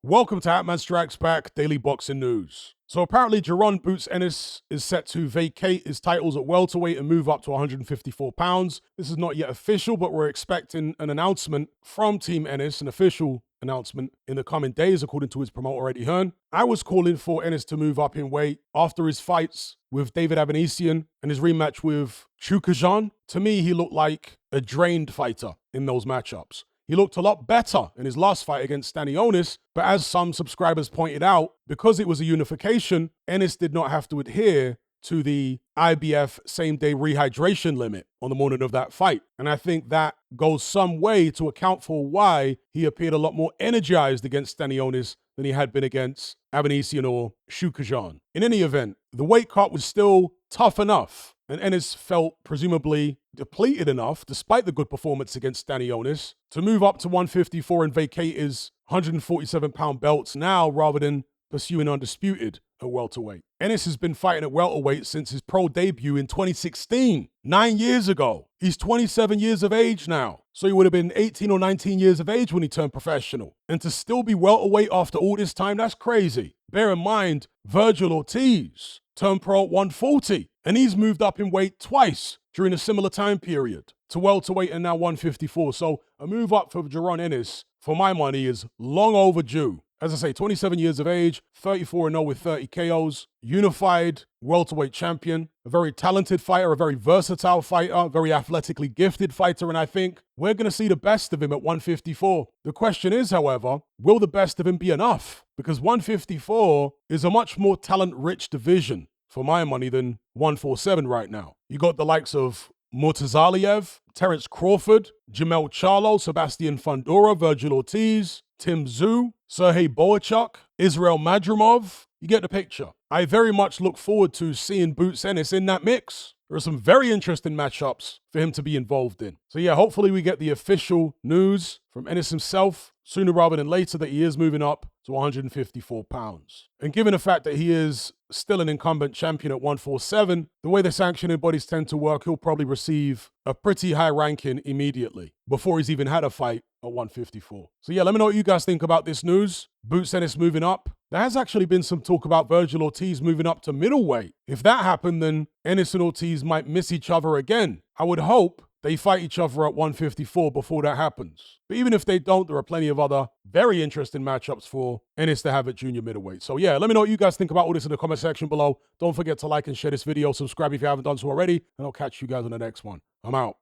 Welcome to Hatman Strikes Back Daily Boxing News. So apparently Jaron Boots Ennis is set to vacate his titles at welterweight and move up to 154 pounds. This is not yet official, but we're expecting an announcement from Team Ennis, an official announcement in the coming days, according to his promoter Eddie Hearn. I was calling for Ennis to move up in weight after his fights with David Avanesian and his rematch with Jaron. To me, he looked like a drained fighter in those matchups. He looked a lot better in his last fight against Ennis, but as some subscribers pointed out, because it was a unification, Ennis did not have to adhere to the IBF same-day rehydration limit on the morning of that fight. And I think that goes some way to account for why he appeared a lot more energized against Ennis than he had been against Avanesian or Jaron. In any event, the weight cut was still tough enough, and Ennis felt presumably depleted enough, despite the good performance against Ennis, to move up to 154 and vacate his 147-pound belts now rather than pursuing undisputed at welterweight. Ennis has been fighting at welterweight since his pro debut in 2016, 9 years ago. He's 27 years of age now, so he would have been 18 or 19 years of age when he turned professional. And to still be welterweight after all this time, that's crazy. Bear in mind, Vergil Ortiz turned pro at 140, and he's moved up in weight twice during a similar time period to welterweight and now 154. So a move up for Jaron Ennis, for my money, is long overdue. As I say, 27 years of age, 34-0 with 30 KOs, unified welterweight champion, a very talented fighter, a very versatile fighter, very athletically gifted fighter, and I think we're going to see the best of him at 154. The question is, however, will the best of him be enough? Because 154 is a much more talent-rich division, for my money, than 147 right now. You got the likes of Murtazaliev, Terence Crawford, Jamel Charlo, Sebastian Fundora, Vergil Ortiz, Tim Tszyu, Sergey Boachuk, Israel Madrimov. You get the picture. I very much look forward to seeing Boots Ennis in that mix. There are some very interesting matchups for him to be involved in. So yeah, hopefully we get the official news from Ennis himself sooner rather than later that he is moving up to 154 pounds. And given the fact that he is still an incumbent champion at 147, the way the sanctioning bodies tend to work, he'll probably receive a pretty high ranking immediately before he's even had a fight at 154. So yeah, let me know what you guys think about this news. Boots Ennis moving up. There has actually been some talk about Vergil Ortiz moving up to middleweight. If that happened, then Ennis and Ortiz might miss each other again. I would hope they fight each other at 154 before that happens. But even if they don't, there are plenty of other very interesting matchups for Ennis to have at junior middleweight. So yeah, let me know what you guys think about all this in the comment section below. Don't forget to like and share this video. Subscribe if you haven't done so already. And I'll catch you guys on the next one. I'm out.